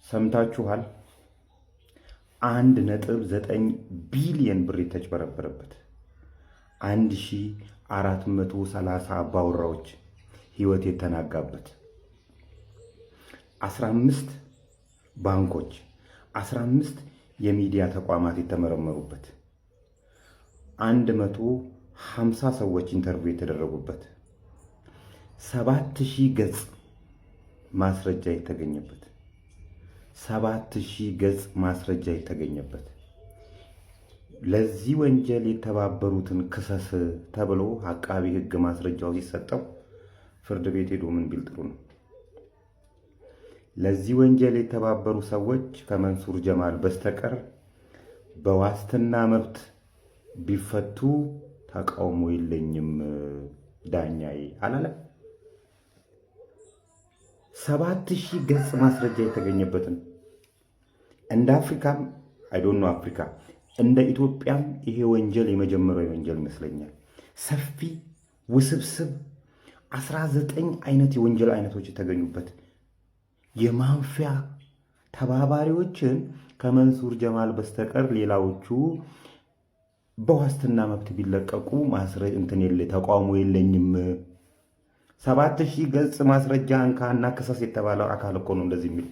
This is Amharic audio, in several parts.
ሰምታችኋል። 1.9 ቢሊዮን ብር የተጭበረበረበት 1430 አባወራዎች ህይወት የተናጋበት 15 ባንኮች 15 የሚዲያ ተቋማት የተመረመሩበት 150 ሰዎች ኢንተርቪው የተደረጉበት 7000 ገጽ ማስረጃ የተገኘበት 7000 ገጽ ማስረጃ የተገኘበት ለዚህ ወንጀል የተባበሩትን ክሰስ ተብሎ አቃቢ ህግ ማስረጃው ሲሰጠው ፍርድ ቤት ሄዶ ምን ቢል ጥሩ ነው? ለዚህ ወንጀል የተባበሩ ሰዎች ከመንሱር ጀማል በስተቀር በዋስትና መብት ቢፈቱ ተቃውሞ የለኝም ዳኛዬ አላለ። 7000 ገጽ ማስረጃ የተገኘበትን እንደ አፍሪካም አይዶኖ አፍሪካ እንደ ኢትዮጵያም ይሄ ወንጀል የመጀመሪያው ወንጀል ይመስለኛል። ሰፊ ውስብስብ 19 አይነት የወንጀል አይነቶች የተገኙበት የማንፊያ ተባባሪዎችን ከመንሱር ጀማል በስተቀር ሌላዎቹ በዋስትና መብት ቢለቀቁ ማስረጃ ተቃውሞ የለኝም። 7000 ገጽ ማስረጃ አንካና ክሰስ የተባለው አካል እኮ ነው እንደዚህ የሚል።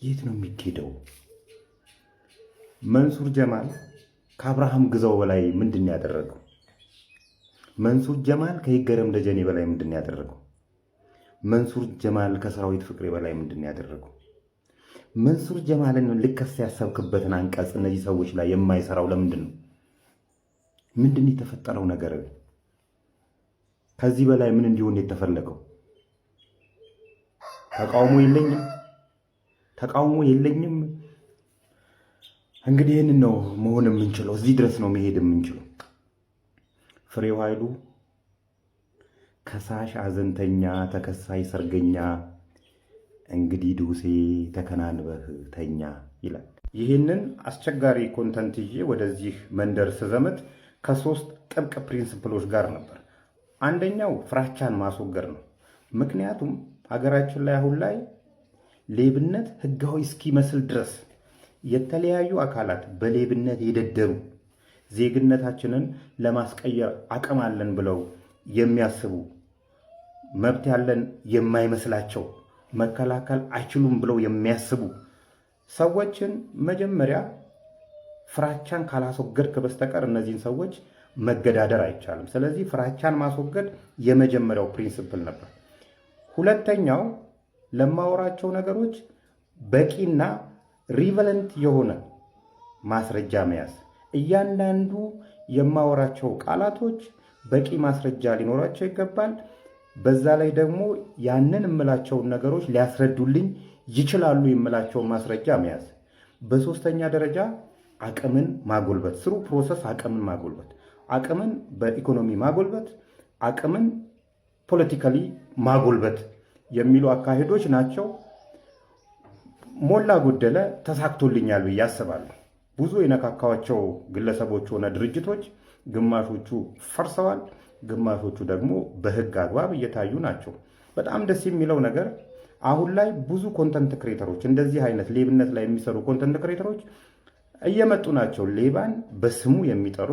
የት ነው የሚኬደው? መንሱር ጀማል ከአብርሃም ግዛው በላይ ምንድን ያደረገው? መንሱር ጀማል ከይገረም ደጀኔ በላይ ምንድን ያደረገው? መንሱር ጀማል ከሰራዊት ፍቅሬ በላይ ምንድን ያደረገው? መንሱር ጀማልን ልከስ ያሰብክበትን አንቀጽ እነዚህ ሰዎች ላይ የማይሰራው ለምንድን ነው? ምንድን የተፈጠረው ነገር? ከዚህ በላይ ምን እንዲሆን የተፈለገው? ተቃውሞ የለኝም። እንግዲህ ይህንን ነው መሆን የምንችለው። እዚህ ድረስ ነው መሄድ የምንችለው። ፍሬው ኃይሉ ከሳሽ አዘንተኛ፣ ተከሳይ ሰርገኛ፣ እንግዲህ ዱሴ ተከናንበህ ተኛ ይላል። ይህንን አስቸጋሪ ኮንተንት ይዤ ወደዚህ መንደር ስዘምት ከ3 ጥብቅ ፕሪንሲፕሎች ጋር ነበር። አንደኛው ፍራቻን ማስወገድ ነው። ምክንያቱም ሀገራችን ላይ አሁን ላይ ሌብነት ህጋዊ እስኪመስል ድረስ የተለያዩ አካላት በሌብነት የደደሩ ዜግነታችንን ለማስቀየር አቅም አለን ብለው የሚያስቡ መብት ያለን የማይመስላቸው መከላከል አይችሉም ብለው የሚያስቡ ሰዎችን መጀመሪያ ፍራቻን ካላስወገድክ በስተቀር እነዚህን ሰዎች መገዳደር አይቻልም። ስለዚህ ፍራቻን ማስወገድ የመጀመሪያው ፕሪንሲፕል ነበር። ሁለተኛው ለማወራቸው ነገሮች በቂና ሪቨለንት የሆነ ማስረጃ መያዝ። እያንዳንዱ የማወራቸው ቃላቶች በቂ ማስረጃ ሊኖራቸው ይገባል። በዛ ላይ ደግሞ ያንን የምላቸውን ነገሮች ሊያስረዱልኝ ይችላሉ የምላቸውን ማስረጃ መያዝ። በሶስተኛ ደረጃ አቅምን ማጎልበት፣ ስሩ ፕሮሰስ አቅምን ማጎልበት፣ አቅምን በኢኮኖሚ ማጎልበት፣ አቅምን ፖለቲካሊ ማጎልበት የሚሉ አካሄዶች ናቸው። ሞላ ጎደለ ተሳክቶልኛል ብዬ አስባለሁ። ብዙ የነካካዋቸው ግለሰቦች ሆነ ድርጅቶች ግማሾቹ ፈርሰዋል፣ ግማሾቹ ደግሞ በህግ አግባብ እየታዩ ናቸው። በጣም ደስ የሚለው ነገር አሁን ላይ ብዙ ኮንተንት ክሬተሮች እንደዚህ አይነት ሌብነት ላይ የሚሰሩ ኮንተንት ክሬተሮች እየመጡ ናቸው። ሌባን በስሙ የሚጠሩ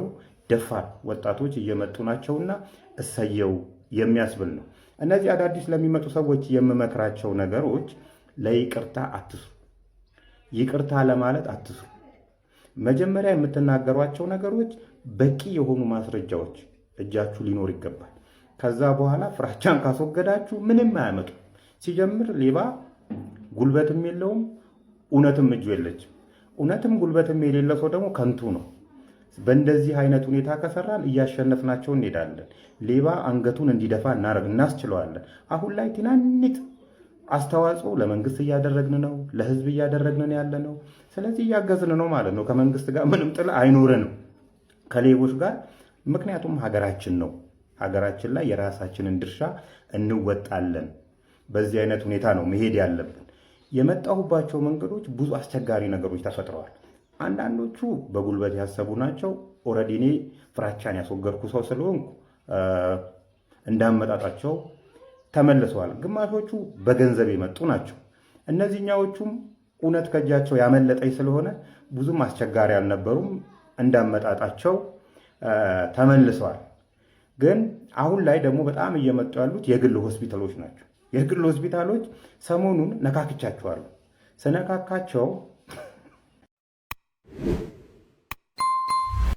ደፋር ወጣቶች እየመጡ ናቸውና እሰየው የሚያስብል ነው። እነዚህ አዳዲስ ለሚመጡ ሰዎች የምመክራቸው ነገሮች ለይቅርታ አትስሩ፣ ይቅርታ ለማለት አትስሩ። መጀመሪያ የምትናገሯቸው ነገሮች በቂ የሆኑ ማስረጃዎች እጃችሁ ሊኖር ይገባል። ከዛ በኋላ ፍራቻን ካስወገዳችሁ ምንም አያመጡ። ሲጀምር ሌባ ጉልበትም የለውም፣ እውነትም እጁ የለችም። እውነትም ጉልበትም የሌለ ሰው ደግሞ ከንቱ ነው። በእንደዚህ አይነት ሁኔታ ከሰራን እያሸነፍናቸው እንሄዳለን። ሌባ አንገቱን እንዲደፋ እናስችለዋለን። አሁን ላይ ትናንት አስተዋጽኦ ለመንግስት እያደረግን ነው፣ ለህዝብ እያደረግን ያለ ነው። ስለዚህ እያገዝን ነው ማለት ነው። ከመንግስት ጋር ምንም ጥል አይኖረንም ከሌቦች ጋር። ምክንያቱም ሀገራችን ነው። ሀገራችን ላይ የራሳችንን ድርሻ እንወጣለን። በዚህ አይነት ሁኔታ ነው መሄድ ያለብን። የመጣሁባቸው መንገዶች ብዙ አስቸጋሪ ነገሮች ተፈጥረዋል። አንዳንዶቹ በጉልበት ያሰቡ ናቸው። ኦልሬዲ እኔ ፍራቻን ያስወገድኩ ሰው ስለሆንኩ እንዳመጣጣቸው ተመልሰዋል። ግማሾቹ በገንዘብ የመጡ ናቸው። እነዚህኛዎቹም እውነት ከእጃቸው ያመለጠኝ ስለሆነ ብዙም አስቸጋሪ አልነበሩም፣ እንዳመጣጣቸው ተመልሰዋል። ግን አሁን ላይ ደግሞ በጣም እየመጡ ያሉት የግል ሆስፒታሎች ናቸው። የግል ሆስፒታሎች ሰሞኑን ነካክቻቸዋለሁ። ስነካካቸው